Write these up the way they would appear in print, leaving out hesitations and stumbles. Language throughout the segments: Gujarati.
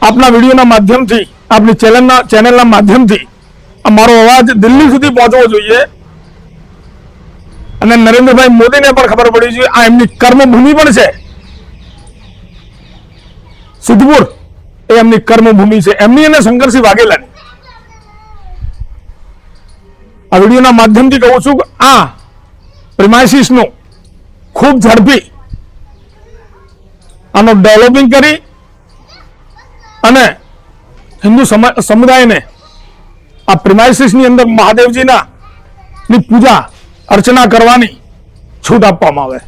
આપના વિડીયોના માધ્યમથી, આપની ચેનલના માધ્યમથી અમારો અવાજ દિલ્હી સુધી પહોંચવો જોઈએ અને નરેન્દ્રભાઈ મોદીને પણ ખબર પડવી જોઈએ આ એમની કર્મભૂમિ પણ છે. સિદ્ધપુર એ એમની કર્મભૂમિ છે, એમની અને શંકરસિંહ વાઘેલાની. આ વિડીયોના માધ્યમથી કહું છું કે આ પ્રિમાઇસીસનું ખૂબ ઝડપી આનો ડેવલપિંગ કરી અને હિન્દુ સમુદાયને આ પ્રિમાઇસીસની અંદર મહાદેવજીના ની પૂજા અર્ચના કરવાની છૂટ આપવામાં આવે.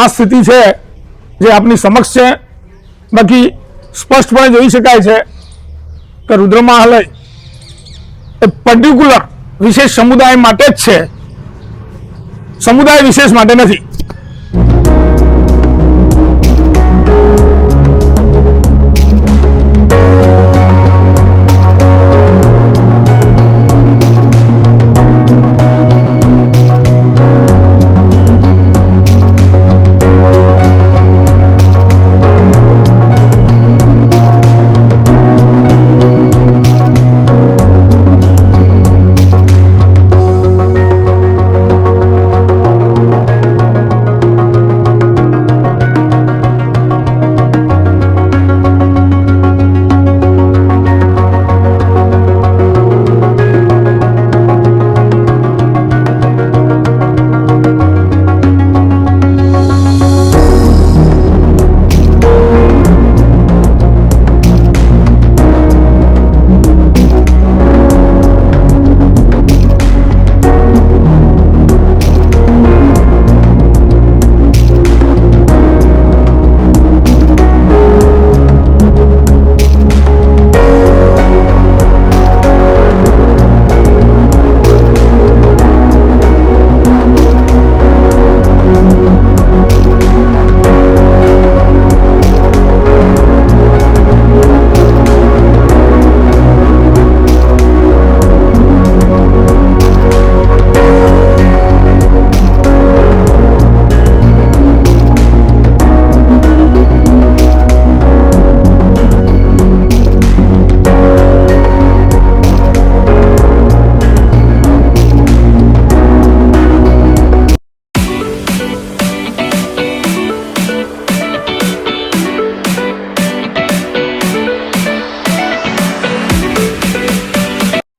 આ સ્થિતિ છે જે આપની સમક્ષ છે. બાકી સ્પષ્ટપણે જોઈ શકાય છે કે રુદ્ર મહાલય એ પર્ટિક્યુલર વિશેષ સમુદાય માટે જ છે, સમુદાય વિશેષ માટે નથી.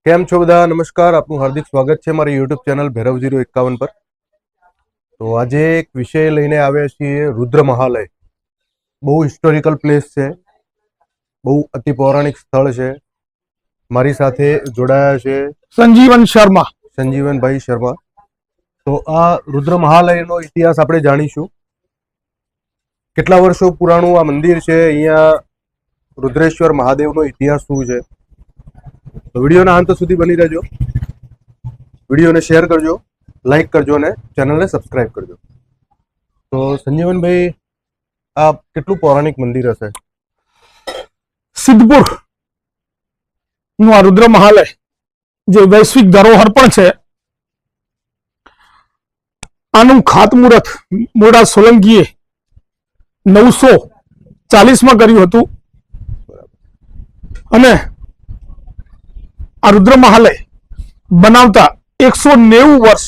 કેમ છો બધા? નમસ્કાર, આપનું હાર્દિક સ્વાગત છે મારી યુટ્યુબ ચેનલ ભૈરવ 051 પર. તો આજે એક વિષય લઈને આવ્યા છીએ, રુદ્ર મહાલય. બહુ હિસ્ટોરિકલ પ્લેસ છે, બહુ અતિ પૌરાણિક સ્થળ છે. મારી સાથે જોડાયા છે સંજીવનભાઈ શર્મા. તો આ રુદ્ર મહાલયનો ઇતિહાસ આપણે જાણીશું. કેટલા વર્ષો પુરાણું આ મંદિર છે, અહીંયા રુદ્રેશ્વર મહાદેવનો ઇતિહાસ શું છે. તો વિડીયોના અંત સુધી બની રહેજો. વિડીયોને શેર કરજો, લાઈક કરજો અને ચેનલને સબસ્ક્રાઇબ કરજો. તો સંજીવનભાઈ, આ કેટલું પૌરાણિક મંદિર હશે? સિદ્ધપુર નું આ રુદ્ર મહાલય જે વૈશ્વિક ધરોહર પણ છે, આનું ખાતમુહૂર્ત મોડા સોલંકીએ 940માં કર્યું હતું અને આ રુદ્ર મહાલય બનાવતા 190 વર્ષ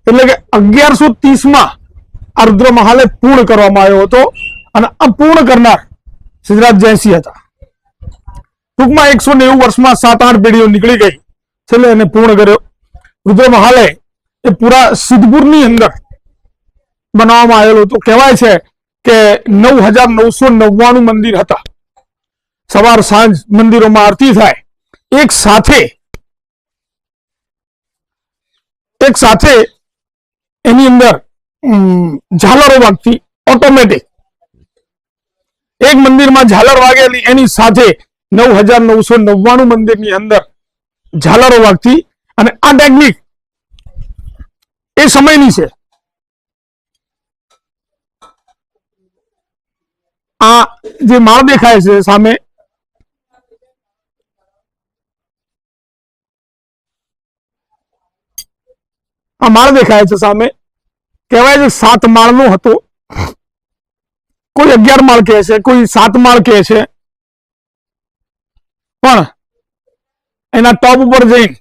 એટલે કે 1130માં આ રુદ્ર મહાલય પૂર્ણ કરવામાં આવ્યો હતો અને આ પૂર્ણ કરનાર સિદ્ધરાજ જયસિંહ હતા. ટૂંકમાં 190 વર્ષમાં 7-8 પેઢીઓ નીકળી ગઈ, છેલ્લે એને પૂર્ણ કર્યો. રુદ્ર મહાલય એ પૂરા સિદ્ધપુરની અંદર બનાવવામાં આવેલું હતું. કહેવાય છે કે 9999 મંદિર હતા. સવાર સાંજ મંદિરોમાં આરતી થાય. એક સાથે એની અંદર ઝાલરો વાગતી ઓટોમેટિક. એક મંદિરમાં ઝાલર વાગેલી, એની સાથે 9999 મંદિરની અંદર ઝાલરો વાગતી. અને આ ટેકનિક એ સમયની છે. આ જે માળ દેખાય છે સામે, આ માળ દેખાય છે સામે, કહેવાય છે 7 માળનો હતો. કોઈ 11 માળ કહે છે, કોઈ 7 માળ કહે છે, પણ એના ટોપ ઉપર જઈને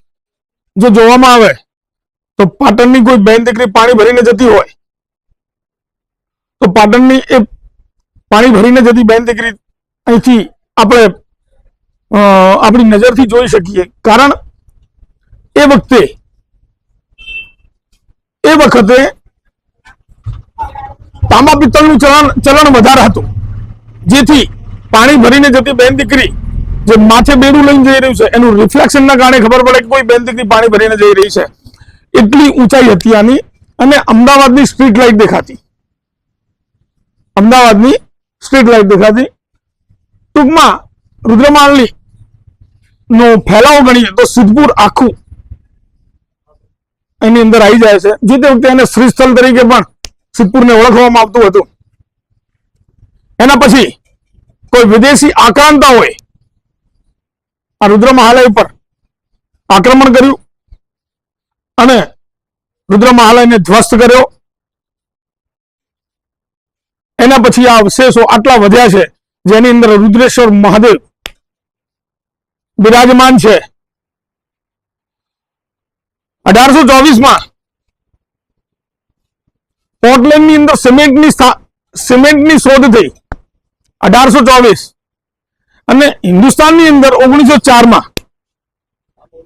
જો જોવામાં આવે તો પાટણની કોઈ બેન દીકરી પાણી ભરીને જતી હોય તો પાટણની એ પાણી ભરીને જતી બેન દીકરી અહીંથી આપણે આપણી નજરથી જોઈ શકીએ. કારણ એ વખતે તાંબા પિત્તળનું ચલણ વધારે હતું, જેથી પાણી ભરીને જતી બેન દીકરી જે માથે બેડું લઈને જઈ રહ્યું છે એનું રિફ્લેક્શનના કારણે ખબર પડે કે કોઈ બેન દીકરી પાણી ભરીને જઈ રહી છે. એટલી ઊંચાઈ હતી આની. અને અમદાવાદની સ્ટ્રીટ લાઇટ દેખાતી, ટૂંકમાં રુદ્રમાલની નો ફેલાવો ગણીએ તો સિદ્ધપુર આખું એની અંદર આવી જાય છે. જે તે વખતે એને શ્રી સ્થળ તરીકે પણ સિદ્ધપુરને ઓળખવામાં આવતું હતું. એના પછી કોઈ વિદેશી આક્રાંતા હોય આ રુદ્ર મહાલય પર આક્રમણ કર્યું અને રુદ્ર મહાલયને ધ્વસ્ત કર્યો. એના પછી આ અવશેષો આટલા વધ્યા છે જેની અંદર રુદ્રેશ્વર મહાદેવ બિરાજમાન છે. 1824 પોર્ટલેન્ડની અંદર સિમેન્ટની શોધ થઈ 1824 અને હિન્દુસ્તાનની અંદર 1904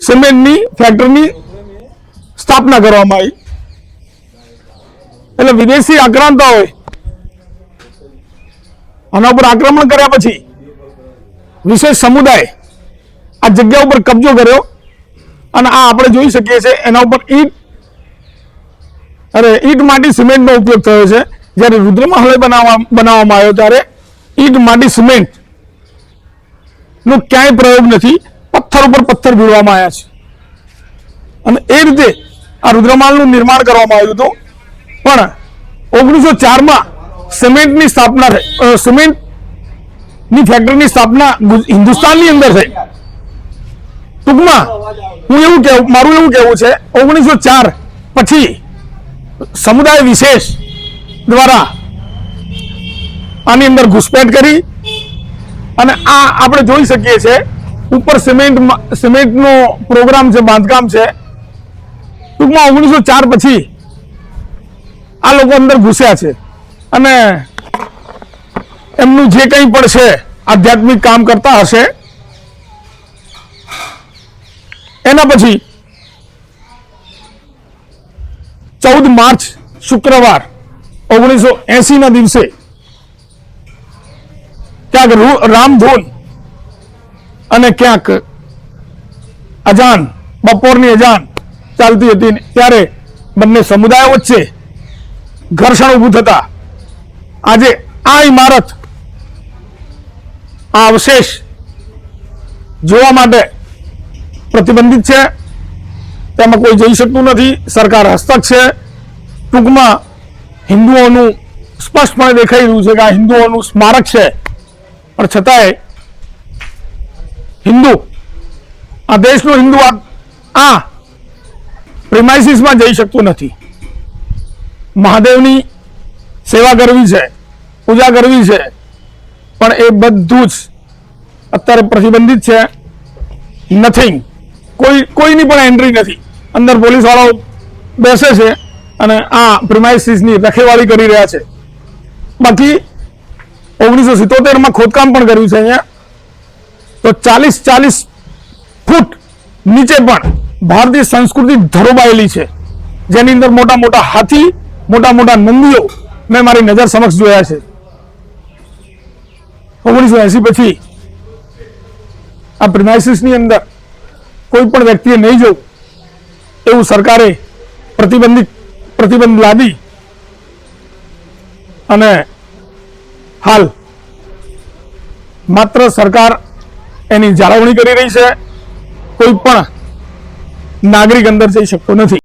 સિમેન્ટની ફેક્ટરીની સ્થાપના કરવામાં આવી. એટલે વિદેશી આક્રાંતાઓએ આના ઉપર આક્રમણ કર્યા પછી વિશેષ સમુદાય આ જગ્યા ઉપર કબજો કર્યો અને આ આપણે જોઈ શકીએ છીએ એના ઉપર ઈંટ માટી સિમેન્ટનો ઉપયોગ થયો છે. જ્યારે રુદ્ર મહાલય બનાવવામાં આવ્યો ત્યારે ઈંટ માટી સિમેન્ટ નો ક્યાંય પ્રયોગ નથી, પથ્થર ઉપર પથ્થર ભીડવામાં આવ્યા છે અને એ રીતે આ રુદ્રમહાલનું નિર્માણ કરવામાં આવ્યું હતું. પણ 1904 સિમેન્ટની સ્થાપના થઈ, સિમેન્ટની ફેક્ટરીની સ્થાપના હિન્દુસ્તાનની અંદર થઈ. ટૂંકમાં મારું એવું કહેવું છે 1904 પછી સમુદાય વિશેષ દ્વારા આની અંદર ઘૂસપેઠ કરી અને આ આપણે જોઈ શકીએ છીએ ઉપર સિમેન્ટનો પ્રોગ્રામ છે, બાંધકામ છે. ટૂંકમાં 1904 પછી આ લોકો અંદર ઘૂસ્યા છે અને એમનું જે કંઈ પણ છે આધ્યાત્મિક કામ કરતા હશે. એના પછી 14 માર્ચ શુક્રવાર 1980 ના દિવસે ક્યાંક રામધૂન અને ક્યાંક અજાન, બપોરની અજાન ચાલતી હતી ત્યારે બંને સમુદાયો વચ્ચે ઘર્ષણ ઊભું થતા આજે આ ઇમારત, આ અવશેષ જોવા માટે પ્રતિબંધિત છે. તેમાં કોઈ જઈ શકતું નથી, સરકાર હસ્તક છે. ટૂંકમાં હિન્દુઓનું સ્પષ્ટપણે દેખાઈ રહ્યું છે કે આ હિન્દુઓનું સ્મારક છે, પણ છતાંય આ દેશનો હિન્દુ આ પ્રિમાઇસીસમાં જઈ શકતું નથી. મહાદેવની સેવા કરવી છે, પૂજા કરવી છે, પણ એ બધું જ અત્યારે પ્રતિબંધિત છે. નથિંગ, કોઈની પણ એન્ટ્રી નથી. અંદર પોલીસ વાળાઓ બેસે છે અને આ પ્રિમાઇસીસની રખેવાળી કરી રહ્યા છે. બાકી 1977 ખોદકામ પણ કર્યું છે અહીંયા, તો 40 ફૂટ નીચે પણ ભારતીય સંસ્કૃતિ ધરોબાયેલી છે, જેની અંદર મોટા મોટા હાથી, મોટા મોટા નંદીઓ મેં મારી નજર સમક્ષ જોયા છે. 1980 પછી આ પ્રિમાઇસીસની અંદર કોઈ પણ વ્યક્તિએ નહીં જવું એવું સરકારે પ્રતિબંધ લાદી અને હાલ માત્ર સરકાર એની જાળવણી કરી રહી છે. કોઈ પણ નાગરિક અંદર જઈ શકતો નથી.